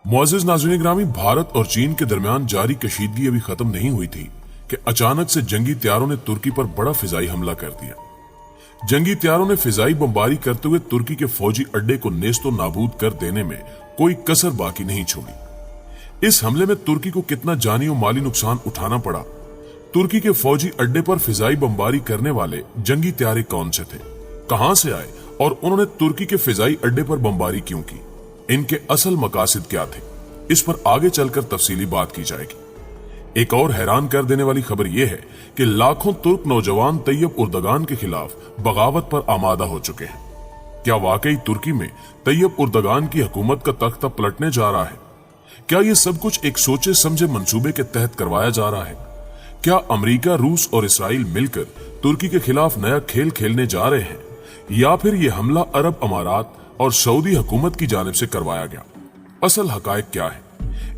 मुअज़्ज़िज़ नाज़रीन ग्रामी, भारत और चीन के दरमियान जारी कशीदगी अभी खत्म नहीं हुई थी कि अचानक से जंगी त्यारों ने तुर्की पर बड़ा फिजाई हमला कर दिया। जंगी त्यारों ने फिजाई बमबारी करते हुए तुर्की के फौजी अड्डे को नेस्तो नाबूद कर देने में कोई कसर बाकी नहीं छोड़ी। इस हमले में तुर्की को कितना जानी और माली नुकसान उठाना पड़ा, तुर्की के फौजी अड्डे पर फिजाई बमबारी करने वाले जंगी त्यारे कौन से थे, कहां से आए और उन्होंने तुर्की के फिजाई अड्डे पर बमबारी क्यों की, इनके असल मकासद क्या थे, इस पर आगे चलकर तफसीली बात की जाएगी। एक और हैरान कर देने वाली खबर यह है कि लाखों तुर्क नौजवान तैयब उर्दगान के खिलाफ बगावत पर आमादा हो चुके हैं। क्या वाकई तुर्की में तैयब उर्दगान की हुकूमत का तख्ता पलटने जा रहा है? क्या यह सब कुछ एक सोचे समझे मंसूबे के तहत करवाया जा रहा है? क्या अमेरिका, रूस और इसराइल मिलकर तुर्की के खिलाफ नया खेल खेलने जा रहे हैं, या फिर यह हमला अरब अमारात और सऊदी हुकूमत की जानिब से करवाया गया? असल हकायक क्या है?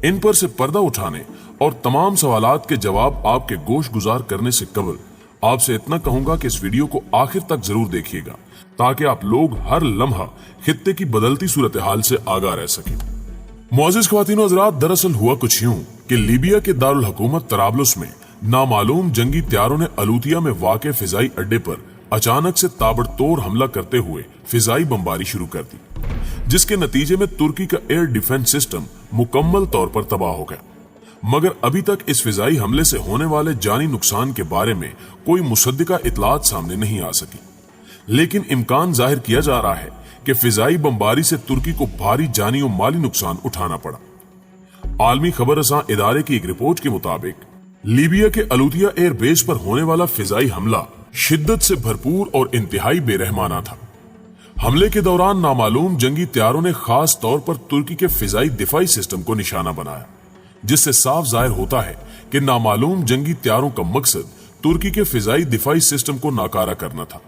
इन पर से पर्दा उठाने और तमाम सवालात के जवाब आपके गोश गुजार करने से कबल आपसे इतना कहूंगा कि इस वीडियो को आखिर तक जरूर देखिएगा, ताकि आप लोग हर लम्हा खित्ते की बदलती सूरत हाल से आगाह रह सकें। मुअज़्ज़िज़ ख्वातीन व हज़रात, दरअसल हुआ कुछ यूं कि लीबिया के दारुल हुकूमत तराबलुस में नामालूम जंगी त्यारों ने अलूतिया में वाक़े फिजाई अड्डे पर अचानक से ताबड़तोड़ हमला करते हुए फिजाई बमबारी शुरू कर दी, जिसके नतीजे में तुर्की का एयर डिफेंस सिस्टम मुकम्मल तौर पर तबाह हो गया। मगर अभी तक इस फिजाई हमले से होने वाले जानी नुकसान के बारे में कोई मुसद्दिका इतलात सामने नहीं आ सकी, लेकिन इम्कान जाहिर किया जा रहा है कि फिजाई बमबारी से तुर्की को भारी जानी और माली नुकसान उठाना पड़ा। आलमी खबर रसां इदारे की एक रिपोर्ट के मुताबिक लीबिया के अलूतिया एयर बेस पर होने वाला फिजाई हमला शिद्दत से भरपूर और इंतहाई बेरहमाना था। हमले के दौरान नामालूम जंगी त्यारों ने खास तौर पर तुर्की के फिजाई दिफाई सिस्टम को निशाना बनाया, जिससे साफ जाहिर होता है कि नामालूम जंगी त्यारों का मकसद तुर्की के फिजाई दिफाई सिस्टम को नाकारा करना था,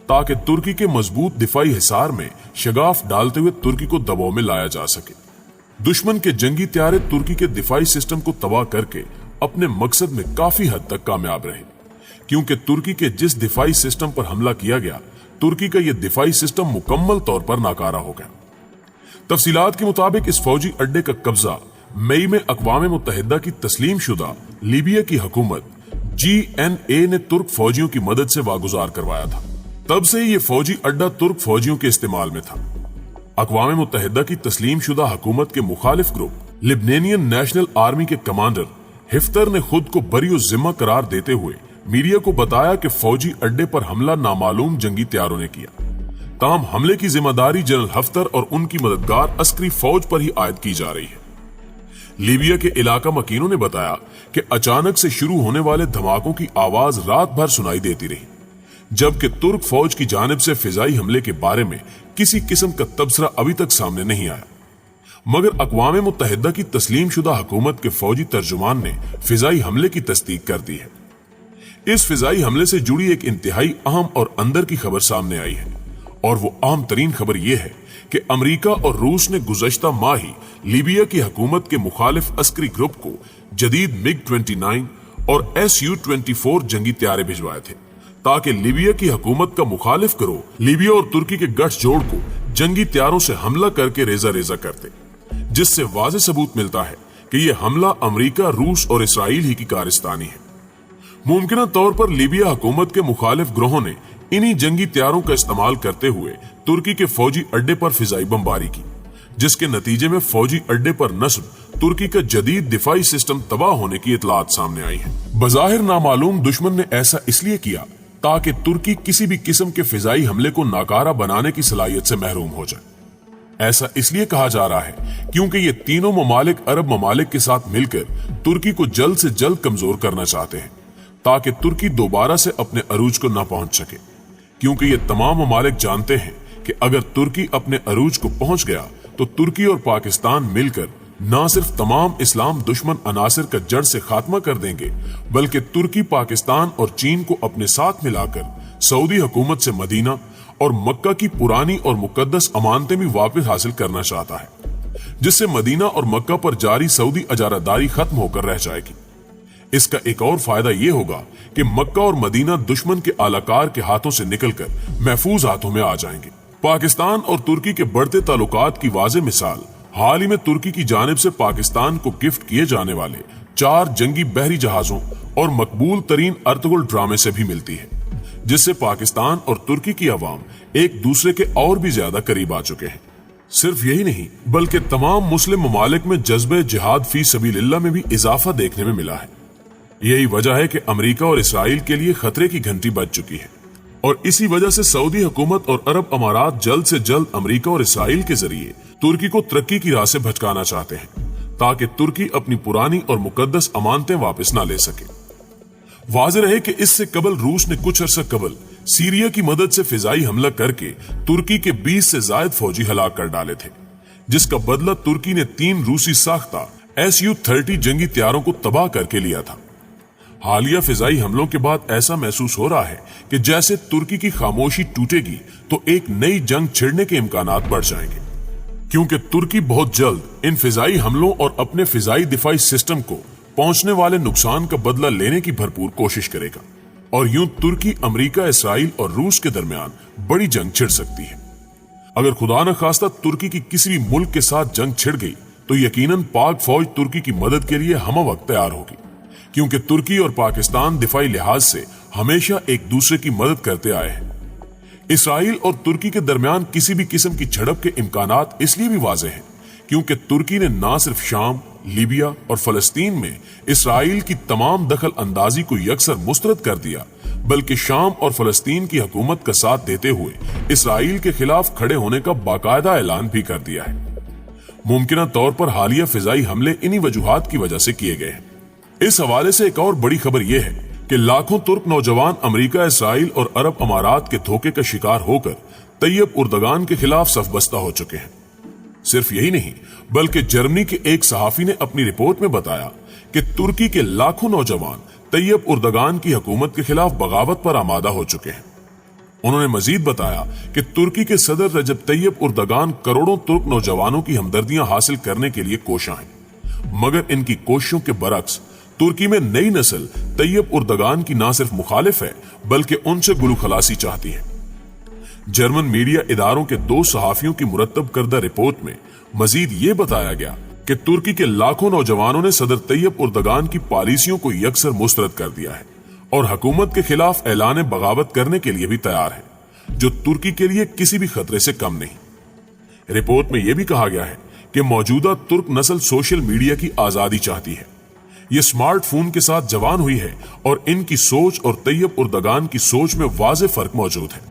ताकि तुर्की के मजबूत दिफाई हिसार में शगाफ डालते हुए तुर्की को दबाव में लाया जा सके। दुश्मन के जंगी त्यारे तुर्की के दिफाई सिस्टम को तबाह करके अपने मकसद में काफी हद तक कामयाब रहे, क्योंकि तुर्की के जिस दिफाई सिस्टम पर हमला किया गया, तुर्की का यह दिफाई सिस्टम मुकम्मल तौर पर नाकारा हो गया। तफसीलात के मुताबिक इस फौजी अड्डे का कब्जा मई में अक़वाम मुत्तहिदा की तस्लीम शुदा लीबिया की हुकूमत GNA ने तुर्क फौजियों की मदद से वागुजार करवाया था। तब से ये फौजी अड्डा तुर्क फौजियों के इस्तेमाल में था। अक़वाम मुत्तहिदा की तस्लीम शुदा हुकूमत के मुखालिफ ग्रुप लिबनेनियन नेशनल आर्मी के कमांडर हिफ्तर ने खुद को बरी जिम्मा करार देते हुए मीडिया को बताया कि फौजी अड्डे पर हमला नामालूम जंगी त्यारों ने किया। ताहम हमले की जिम्मेदारी जनरल हफ्तर और उनकी मददगार अस्करी फौज पर ही आयद की जा रही है। लीबिया के इलाका मकीनों ने बताया कि अचानक से शुरू होने वाले धमाकों की आवाज रात भर सुनाई देती रही, जबकि तुर्क फौज की जानिब से फिजाई हमले के बारे में किसी किस्म का तबसरा अभी तक सामने नहीं आया। मगर अक़वाम मुत्तहिदा की तस्लीम शुदा हुकूमत के फौजी तर्जुमान ने फिजाई हमले की तस्दीक कर दी है। इस फिजाई हमले से जुड़ी एक इंतहाई अहम और अंदर की खबर सामने आई है, और वो अहम तरीन खबर यह है कि अमेरिका और रूस ने गुज़श्ता माह ही लीबिया की हुकूमत के मुखालिफ अस्करी ग्रुप को जदीद MiG-29 और Su-24 जंगी त्यारे भिजवाए थे, ताकि लीबिया की हुकूमत का मुखालिफ गिरोह लीबिया और तुर्की के गठजोड़ को जंगी त्यारों से हमला करके रेजा रेजा करते, जिससे वाज़ेह सबूत मिलता है कि यह हमला अमेरिका, रूस और इसराइल ही की कारस्तानी है। मुमकिन तौर पर लीबिया हुकूमत के मुखालिफ ग्रोहों ने इन्हीं जंगी त्यारों का इस्तेमाल करते हुए तुर्की के फौजी अड्डे पर फिजाई बमबारी की, जिसके नतीजे में फौजी अड्डे पर नस्ब तुर्की का जदीद दिफाई सिस्टम तबाह होने की इतलात सामने आई है। बज़ाहिर नामालूम दुश्मन ने ऐसा इसलिए किया ताकि तुर्की किसी भी किस्म के फिजाई हमले को नाकारा बनाने की सलाहियत से महरूम हो जाए। ऐसा इसलिए कहा जा रहा है क्योंकि ये तीनों ममालिक अरब ममालिक के साथ मिलकर तुर्की को जल्द से जल्द कमजोर करना चाहते हैं, ताकि तुर्की दोबारा से अपने अरूज को न पहुंच सके, क्योंकि ये तमाम ममालिक जानते हैं कि अगर तुर्की अपने अरूज को पहुंच गया तो तुर्की और पाकिस्तान मिलकर न सिर्फ तमाम इस्लाम दुश्मन अनासिर का जड़ से खात्मा कर देंगे, बल्कि तुर्की पाकिस्तान और चीन को अपने साथ मिलाकर सऊदी हुकूमत से मदीना और मक्का की पुरानी और मुकद्दस अमानतें भी वापस हासिल करना चाहता है, जिससे मदीना और मक्का पर जारी सऊदी अजारादारी खत्म होकर रह जाएगी। इसका एक और फायदा यह होगा कि मक्का और मदीना दुश्मन के आलाकार के हाथों से निकलकर महफूज हाथों में आ जाएंगे। पाकिस्तान और तुर्की के बढ़ते ताल्लुकात की वाज़ेह मिसाल حال ہی میں ترکی کی جانب سے پاکستان کو گفٹ کیے جانے والے 4 جنگی بحری جہازوں اور مقبول ترین ارطغرل ڈرامے سے بھی ملتی ہے، جس سے پاکستان اور ترکی کی عوام ایک دوسرے کے اور بھی زیادہ قریب آ چکے ہیں۔ صرف یہی نہیں بلکہ تمام مسلم ممالک میں جذبہ جہاد فی سبیل اللہ میں بھی اضافہ دیکھنے میں ملا ہے۔ یہی وجہ ہے کہ امریکہ اور اسرائیل کے لیے خطرے کی گھنٹی بج چکی ہے، اور اسی وجہ سے سعودی حکومت اور عرب امارات جلد سے جلد امریکہ اور اسرائیل کے ذریعے ترکی کو ترقی کی راہ سے بھٹکانا چاہتے ہیں، تاکہ ترکی اپنی پرانی اور مقدس امانتیں واپس نہ لے سکے۔ واضح رہے کہ اس سے قبل روس نے کچھ عرصہ قبل سیریا کی مدد سے فضائی حملہ کر کے ترکی کے 20 سے زائد فوجی ہلاک کر ڈالے تھے، جس کا بدلہ ترکی نے 3 روسی ساختہ Su-30 جنگی طیاروں کو تباہ کر کے لیا تھا۔ حالیہ فضائی حملوں کے بعد ایسا محسوس ہو رہا ہے کہ جیسے ترکی کی خاموشی ٹوٹے گی تو ایک نئی جنگ چھڑنے کے امکانات بڑھ جائیں گے، کیونکہ ترکی بہت جلد ان فضائی حملوں اور اپنے فضائی دفاعی سسٹم کو پہنچنے والے نقصان کا بدلہ لینے کی بھرپور کوشش کرے گا، اور یوں ترکی، امریکہ، اسرائیل اور روس کے درمیان بڑی جنگ چھڑ سکتی ہے۔ اگر خدا نخواستہ ترکی کی کسی بھی ملک کے ساتھ جنگ چھڑ گئی تو یقیناً پاک فوج ترکی کی مدد کے لیے ہمہ وقت تیار ہوگی، کیونکہ ترکی اور پاکستان دفاعی لحاظ سے ہمیشہ ایک دوسرے کی مدد کرتے آئے ہیں۔ اسرائیل اور ترکی کے درمیان کسی بھی قسم کی جھڑپ کے امکانات اس لیے بھی واضح ہیں کیونکہ ترکی نے نہ صرف شام، لیبیا اور فلسطین میں اسرائیل کی تمام دخل اندازی کو یکسر مسترد کر دیا، بلکہ شام اور فلسطین کی حکومت کا ساتھ دیتے ہوئے اسرائیل کے خلاف کھڑے ہونے کا باقاعدہ اعلان بھی کر دیا ہے۔ ممکنہ طور پر حالیہ فضائی حملے انہی وجوہات کی وجہ سے کیے گئے ہیں۔ اس حوالے سے ایک اور بڑی خبر یہ ہے کہ لاکھوں ترک نوجوان امریکہ، اسرائیل اور عرب امارات کے دھوکے کا شکار ہو کر طیب اردگان کے خلاف صف بستہ ہو چکے ہیں۔ صرف یہی نہیں بلکہ جرمنی کے ایک صحافی نے اپنی رپورٹ میں بتایا کہ ترکی کے لاکھوں نوجوان طیب اردگان کی حکومت کے خلاف بغاوت پر آمادہ ہو چکے ہیں۔ انہوں نے مزید بتایا کہ ترکی کے صدر رجب طیب اردگان کروڑوں ترک نوجوانوں کی ہمدردیاں حاصل کرنے کے لیے کوشاں ہیں، مگر ان کی کوششوں کے برعکس ترکی میں نئی نسل طیب اردگان کی نہ صرف مخالف ہے بلکہ ان سے گلو خلاصی چاہتی ہے۔ جرمن میڈیا اداروں کے 2 صحافیوں کی مرتب کردہ رپورٹ میں مزید یہ بتایا گیا کہ ترکی کے لاکھوں نوجوانوں نے صدر طیب اردگان کی پالیسیوں کو یکسر مسترد کر دیا ہے اور حکومت کے خلاف اعلان بغاوت کرنے کے لیے بھی تیار ہے، جو ترکی کے لیے کسی بھی خطرے سے کم نہیں۔ رپورٹ میں یہ بھی کہا گیا ہے کہ موجودہ ترک نسل سوشل میڈیا کی آزادی چاہتی ہے، یہ سمارٹ فون کے ساتھ جوان ہوئی ہے اور ان کی سوچ اور طیب اردگان کی سوچ میں واضح فرق موجود ہے۔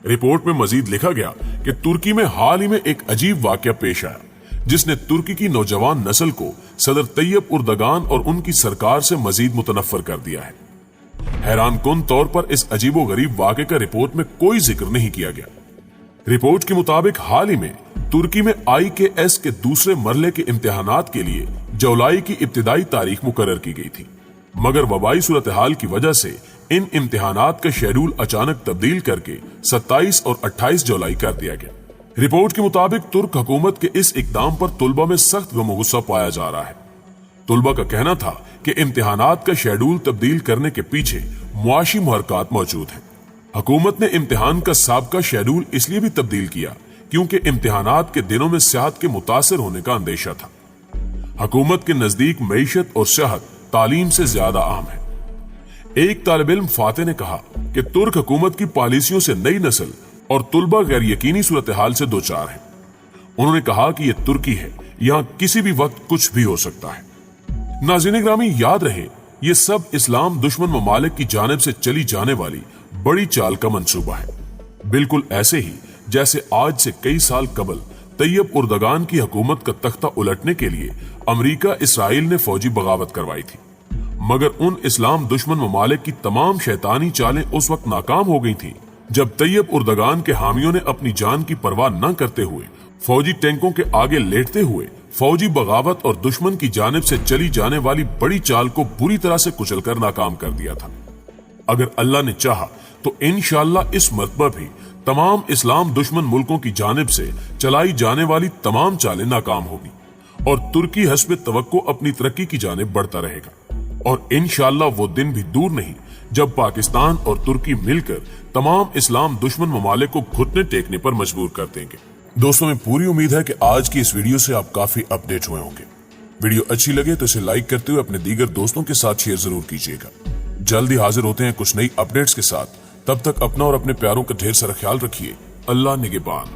رپورٹ میں مزید لکھا گیا کہ ترکی میں حال ہی میں ایک عجیب واقعہ پیش آیا جس نے ترکی کی نوجوان نسل کو صدر طیب اردگان اور ان کی سرکار سے مزید متنفر کر دیا ہے۔ حیران کن طور پر اس عجیب و غریب واقعے کا رپورٹ میں کوئی ذکر نہیں کیا گیا۔ رپورٹ کے مطابق حال ہی میں ترکی میں IKS کے دوسرے مرحلے کے امتحانات کے لیے جولائی کی ابتدائی تاریخ مقرر کی گئی تھی، مگر وبائی صورتحال کی وجہ سے ان امتحانات کا شیڈول اچانک تبدیل کر کے 27 اور 28 جولائی کر دیا گیا۔ رپورٹ کے مطابق ترک حکومت کے اس اقدام پر طلبہ میں سخت غم و غصہ پایا جا رہا ہے۔ طلبہ کا کہنا تھا کہ امتحانات کا شیڈول تبدیل کرنے کے پیچھے معاشی محرکات موجود ہیں۔ حکومت نے امتحان کا سابقہ شیڈول اس لیے بھی تبدیل کیا کیونکہ امتحانات کے دنوں میں صحت کے متاثر ہونے کا اندیشہ تھا۔ حکومت کے نزدیک معیشت اور صحت تعلیم سے زیادہ اہم ہے۔ ایک طالب علم فاتح نے کہا کہ ترک حکومت کی پالیسیوں سے نئی نسل اور طلبہ غیر یقینی صورتحال سے دوچار ہیں۔ انہوں نے کہا کہ یہ ترکی ہے، یہاں کسی بھی وقت کچھ بھی ہو سکتا ہے۔ ناظرین گرامی، یاد رہے یہ سب اسلام دشمن ممالک کی جانب سے چلی جانے والی بڑی چال کا منصوبہ ہے، بالکل ایسے ہی جیسے آج سے کئی سال قبل طیب اردگان کی حکومت کا تختہ الٹنے کے لیے امریکہ اسرائیل نے فوجی بغاوت کروائی تھی، مگر ان اسلام دشمن ممالک کی تمام شیطانی چالیں اس وقت ناکام ہو گئی تھیں جب طیب اردگان کے حامیوں نے اپنی جان کی پرواہ نہ کرتے ہوئے فوجی ٹینکوں کے آگے لیٹتے ہوئے فوجی بغاوت اور دشمن کی جانب سے چلی جانے والی بڑی چال کو بری طرح سے کچل کر ناکام کر دیا تھا۔ اگر اللہ نے چاہا تو انشاءاللہ اس مرتبہ بھی تمام اسلام دشمن ملکوں کی جانب سے چلائی جانے والی تمام چالیں ناکام ہوگی اور ترکی حسب توقع اپنی ترقی کی جانب بڑھتا رہے گا، اور انشاءاللہ وہ دن بھی دور نہیں جب پاکستان اور ترکی مل کر تمام اسلام دشمن ممالک کو گھٹنے ٹیکنے پر مجبور کر دیں گے۔ दोस्तों, में पूरी उम्मीद है कि आज की इस वीडियो से आप काफी अपडेट हुए होंगे। वीडियो अच्छी लगे तो इसे लाइक करते हुए अपने दीगर दोस्तों के साथ शेयर जरूर कीजिएगा। जल्दी हाजिर होते हैं कुछ नई अपडेट्स के साथ। तब तक अपना और अपने प्यारों का ढेर सारा ख्याल रखिए। अल्लाह निगहबान।